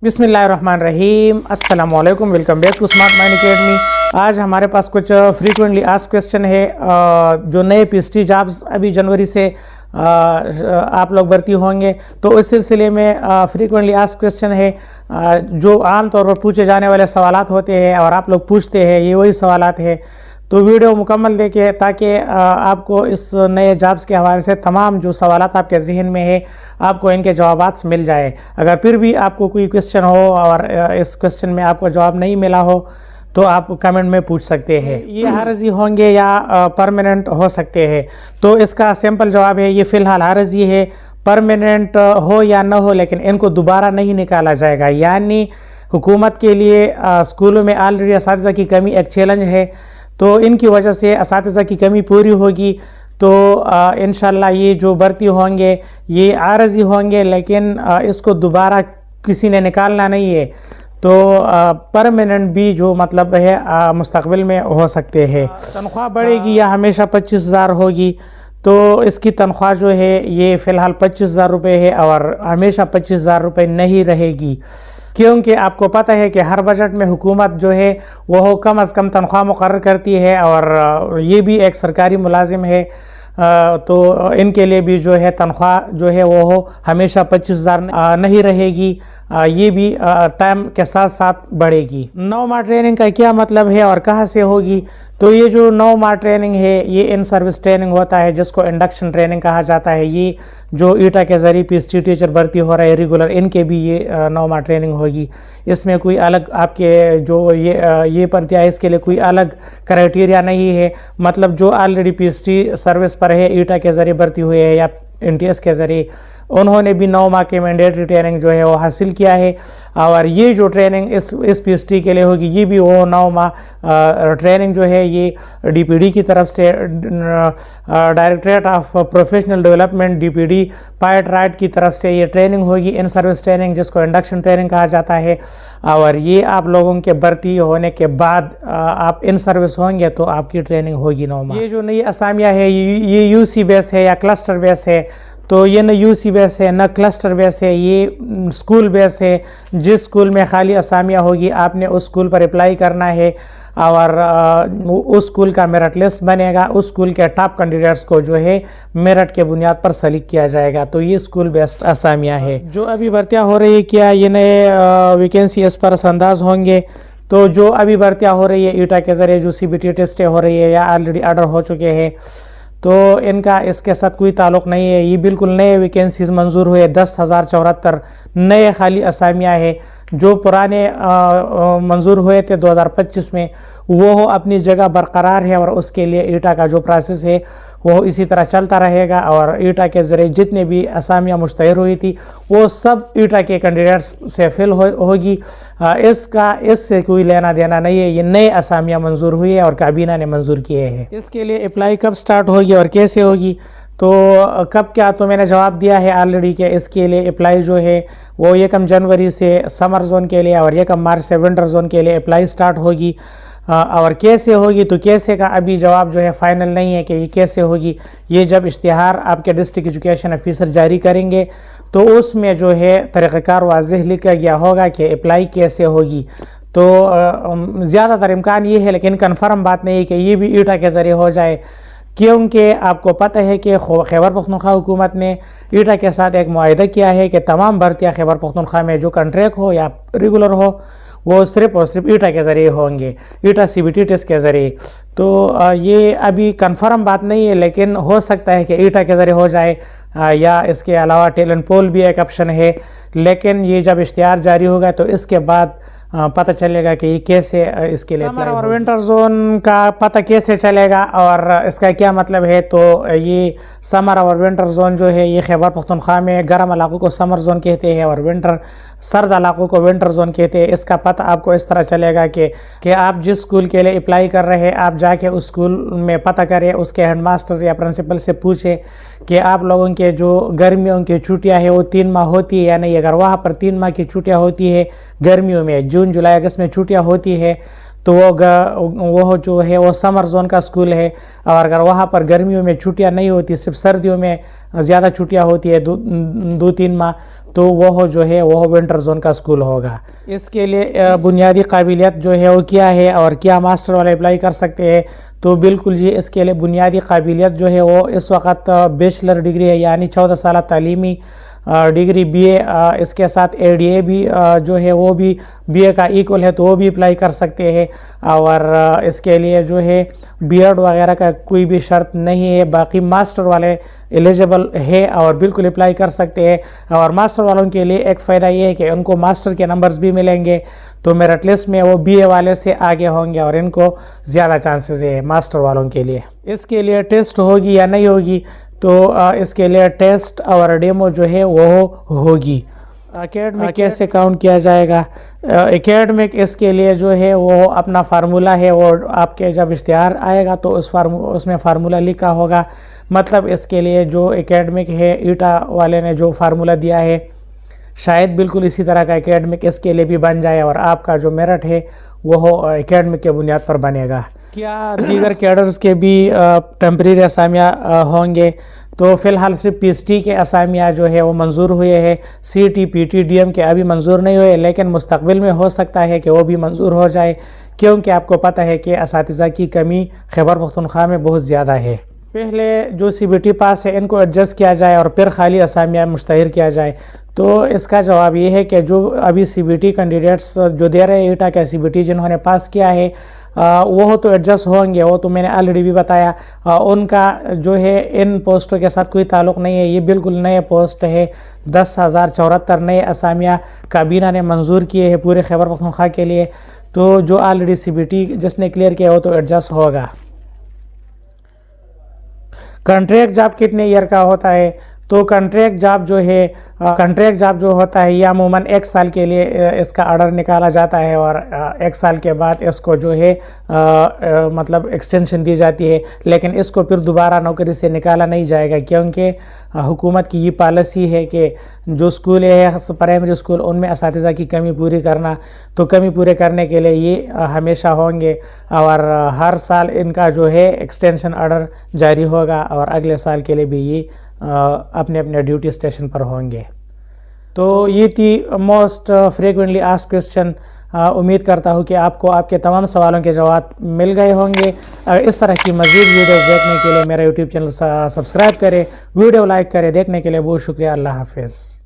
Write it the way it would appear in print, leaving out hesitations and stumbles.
बिस्मिल्लाहिर्रहमानिर्रहीम, अस्सलाम वालेकुम, welcome back to Smart Mind Academy. आज हमारे पास कुछ फ्रीक्वेंटली आस्क्ड क्वेश्चन है। जो नए पीएचडी जॉब्स अभी जनवरी से आप लोग भर्ती होंगे, तो इस सिलसिले में फ्रीक्वेंटली आस्क्ड क्वेश्चन है। जो आम तौर पर पूछे जाने वाले सवालात होते हैं और आप लोग पूछते हैं, ये वही सवालात है। तो वीडियो मुकम्मल देखिए ताकि आपको इस नए जॉब्स के हवाले से तमाम जो सवालात आपके जहन में है, आपको इनके जवाबात मिल जाए। अगर फिर भी आपको कोई क्वेश्चन हो और इस क्वेश्चन में आपको जवाब नहीं मिला हो, तो आप कमेंट में पूछ सकते हैं। ये आरजी होंगे या परमानेंट हो सकते हैं। तो इसका सिंपल जवाब है, ये फ़िलहाल आरजी है। परमानेंट हो या न हो, लेकिन इनको दोबारा नहीं निकाला जाएगा। यानी हुकूमत के लिए स्कूलों में ऑलरेडी असातिज़ा की कमी एक चैलेंज है, तो इनकी वजह से असातिज़ा की कमी पूरी होगी। तो इंशाल्लाह ये जो भर्ती होंगे ये आरजी होंगे, लेकिन इसको दोबारा किसी ने निकालना नहीं है। तो परमानेंट भी जो मतलब है मुस्तकबिल में हो सकते हैं। तनख्वाह बढ़ेगी या हमेशा 25,000 होगी? तो इसकी तनख्वाह जो है ये फ़िलहाल 25,000 रुपये है और हमेशा 25,000 रुपये नहीं रहेगी, क्योंकि आपको पता है कि हर बजट में हुकूमत जो है वो कम अज़ कम तनख्वाह मुकर्रर करती है, और ये भी एक सरकारी मुलाजिम है। तो इनके लिए भी जो है तनख्वाह जो है वो हो हमेशा 25,000 नहीं रहेगी, ये भी टाइम के साथ साथ बढ़ेगी। 9 माह ट्रेनिंग का क्या मतलब है और कहाँ से होगी? तो ये जो 9 माह ट्रेनिंग है ये इन सर्विस ट्रेनिंग होता है, जिसको इंडक्शन ट्रेनिंग कहा जाता है। ये जो ईटा के ज़रिए पीएचडी टीचर भर्ती हो रहे हैं रेगुलर, इनके भी ये 9 माह ट्रेनिंग होगी। इसमें कोई अलग आपके जो ये भर्ती है, इसके लिए कोई अलग क्राइटेरिया नहीं है। मतलब जो ऑलरेडी पीएचडी सर्विस पर है, ईटा के ज़रिए भर्ती हुए हैं या NTS के ज़रिए, उन्होंने भी 9 माह की मैंडेटरी ट्रेनिंग जो है वो हासिल किया है। और ये जो ट्रेनिंग इस पीएचडी के लिए होगी, ये भी वो 9 माह ट्रेनिंग जो है ये DPD की तरफ से, directorate of professional development DPD पायट राइट की तरफ से ये ट्रेनिंग होगी, इन सर्विस ट्रेनिंग, जिसको इंडक्शन ट्रेनिंग कहा जाता है। और ये आप लोगों के भर्ती होने के बाद आप इन सर्विस होंगे तो आपकी ट्रेनिंग होगी 9 माह। ये जो नई असामिया है ये UC बेस है या क्लस्टर बेस है? तो ये न UC बेस है न क्लस्टर बेस है, ये स्कूल बेस है। जिस स्कूल में खाली असामिया होगी आपने उस स्कूल पर अप्लाई करना है, और उस स्कूल का मेरिट लिस्ट बनेगा। उस स्कूल के टॉप कैंडिडेट्स को जो है मेरिट के बुनियाद पर सेलेक्ट किया जाएगा। तो ये स्कूल बेस्ड असामिया है। जो अभी भर्तियाँ हो रही है, क्या ये नए वैकेंसी इस पर असरअंदाज होंगे? तो जो अभी भर्तियाँ हो रही है ईटा के ज़रिए, जो CBT टेस्टें हो रही है या ऑलरेडी ऑर्डर हो चुके हैं, तो इनका इसके साथ कोई ताल्लुक़ नहीं है। ये बिल्कुल नए वैकेंसीज़ मंजूर हुए, 10,074 नए खाली असामियाँ है। जो पुराने मंजूर हुए थे 2025 में, वो अपनी जगह बरकरार है, और उसके लिए ईटा का जो प्रोसेस है वो इसी तरह चलता रहेगा। और ईटा के ज़रिए जितने भी असामियाँ मुश्तहर हुई थी वो सब ईटा के कैंडिडेट्स से फिल होगी। इससे कोई लेना देना नहीं है। ये नए असामियाँ मंजूर हुई है और काबीना ने मंजूर किए हैं। इसके लिए अप्लाई कब स्टार्ट होगी और कैसे होगी? तो कब क्या, तो मैंने जवाब दिया है ऑलरेडी कि इसके लिए अप्लाई जो है वो 1 जनवरी से समर जोन के लिए और 1 मार्च से विंटर जोन के लिए अप्लाई स्टार्ट होगी। और कैसे होगी, तो कैसे का अभी जवाब जो है फ़ाइनल नहीं है कि ये कैसे होगी। ये जब इश्तिहार आपके डिस्ट्रिक्ट एजुकेशन ऑफिसर जारी करेंगे तो उसमें जो है तरीक़ाकार वाज़ेह लिखा गया होगा कि अप्लाई कैसे होगी। तो ज़्यादातर इम्कान ये है, लेकिन कन्फर्म बात नहीं है कि ये भी ईटा के ज़रिए हो जाए, क्योंकि आपको पता है कि खैबर पख्तूनख्वा हुकूमत ने ईटा के साथ एक मुआहिदा किया है कि तमाम भर्तियाँ खैबर पख्तूनख्वा में जो कॉन्ट्रैक्ट हो या रेगुलर हो, वो सिर्फ़ और सिर्फ ईटा के ज़रिए होंगे, ईटा CBT टेस्ट के ज़रिए। तो ये अभी कंफर्म बात नहीं है, लेकिन हो सकता है कि ईटा के ज़रिए हो जाए, या इसके अलावा टैलेंट पोल भी एक ऑप्शन है। लेकिन ये जब इश्तिहार जारी होगा तो इसके बाद पता चलेगा कि ये कैसे इसके लिए समर और विंटर जोन का पता कैसे चलेगा और इसका क्या मतलब है। तो ये समर और विंटर जोन जो है ये खैबर पख्तूनख्वा में गर्म इलाकों को समर जोन कहते हैं और विंटर सर्द इलाकों को विंटर जोन कहते हैं। इसका पता आपको इस तरह चलेगा कि आप जिस स्कूल के लिए अप्लाई कर रहे हैं, आप जाके उस स्कूल में पता करें, उसके हेडमास्टर या प्रिंसिपल से पूछें कि आप लोगों के जो गर्मियों की छुट्टियां हैं वो 3 माह होती है या नहीं। अगर वहाँ पर 3 माह की छुट्टियां होती है गर्मियों में, जून जुलाई अगस्त में छुट्टियां होती है, तो वो जो है वो समर जोन का स्कूल है, और अगर वहाँ पर गर्मियों में छुट्टियाँ नहीं होती, सिर्फ सर्दियों में ज़्यादा छुट्टियाँ होती है 2-3 माह, तो वो जो है वो विंटर जोन का स्कूल होगा। इसके लिए बुनियादी काबिलियत जो है वो क्या है और क्या मास्टर वाले अप्लाई कर सकते हैं? तो बिल्कुल जी, इसके लिए बुनियादी काबिलियत जो है वो इस वक्त बैचलर डिग्री है, यानी 14 साल तालीमी डिग्री BA, इसके साथ ADA भी जो है वो भी BA का इक्वल है, तो वो भी अप्लाई कर सकते हैं। और इसके लिए जो है B.Ed वगैरह का कोई भी शर्त नहीं है, बाकी मास्टर वाले एलिजिबल है और बिल्कुल अप्लाई कर सकते हैं। और मास्टर वालों के लिए एक फ़ायदा ये है कि उनको मास्टर के नंबर्स भी मिलेंगे, तो मेरिट लिस्ट में वो BA वाले से आगे होंगे और इनको ज़्यादा चांसेस है मास्टर वालों के लिए। इसके लिए टेस्ट होगी या नहीं होगी? तो इसके लिए टेस्ट और डेमो जो है वो होगी। एकेडमिक कैसे काउंट किया जाएगा? एकेडमिक इसके लिए जो है वो अपना फार्मूला है, वो आपके जब इश्तिहार आएगा तो उसमें फार्मूला लिखा होगा। मतलब इसके लिए जो एकेडमिक है, ईटा वाले ने जो फार्मूला दिया है, शायद बिल्कुल इसी तरह का एकेडमिक इसके लिए भी बन जाए और आपका जो मेरिट है वो एकेडमिक के बुनियाद पर बनेगा। क्या दीगर कैडर्स के भी टेम्परेरी असामियाँ होंगे? तो फ़िलहाल सिर्फ PST के असामियाँ जो है वो मंजूर हुए हैं, CT PT DM के अभी मंजूर नहीं हुए, लेकिन मुस्तकबिल में हो सकता है कि वो भी मंजूर हो जाए, क्योंकि आपको पता है कि असातिज़ा की कमी खैबर पख्तूनख्वा में बहुत ज़्यादा है। पहले जो CBT पास है इनको एडजस्ट किया जाए और फिर खाली असामियाँ मुश्तहर किया जाए। तो इसका जवाब ये है कि जो अभी CBT कैंडिडेट्स जो दे रहे हैं ईटा का CBT, जिन्होंने पास किया है वो तो एडजस्ट होंगे, वो तो मैंने ऑलरेडी भी बताया। उनका जो है इन पोस्टों के साथ कोई ताल्लुक़ नहीं है, ये बिल्कुल नए पोस्ट है। 10,074 नए असामियाँ काबीना ने मंजूर किए हैं पूरे खैबर पख्तूनख्वा के लिए, तो जो ऑलरेडी CBT जिसने क्लियर किया वो तो एडजस्ट होगा। कॉन्ट्रैक्ट जॉब कितने ईयर का होता है? तो कॉन्ट्रैक्ट जॉब जो होता है ये अमूमन 1 साल के लिए इसका ऑर्डर निकाला जाता है और 1 साल के बाद इसको जो है मतलब एक्सटेंशन दी जाती है, लेकिन इसको फिर दोबारा नौकरी से निकाला नहीं जाएगा, क्योंकि हुकूमत की ये पॉलिसी है कि जो स्कूल है प्राइमरी स्कूल उनमें असातिज़ा की कमी पूरी करना, तो कमी पूरे करने के लिए ये हमेशा होंगे और हर साल इनका जो है एक्सटेंशन ऑर्डर जारी होगा और अगले साल के लिए भी ये अपने अपने ड्यूटी स्टेशन पर होंगे। तो ये थी मोस्ट फ्रीक्वेंटली आस्क्ड क्वेश्चन। उम्मीद करता हूँ कि आपको आपके तमाम सवालों के जवाब मिल गए होंगे। इस तरह की मज़ीद वीडियोस देखने के लिए मेरा यूट्यूब चैनल सब्सक्राइब करें, वीडियो लाइक करें। देखने के लिए बहुत शुक्रिया। अल्लाह हाफिज़।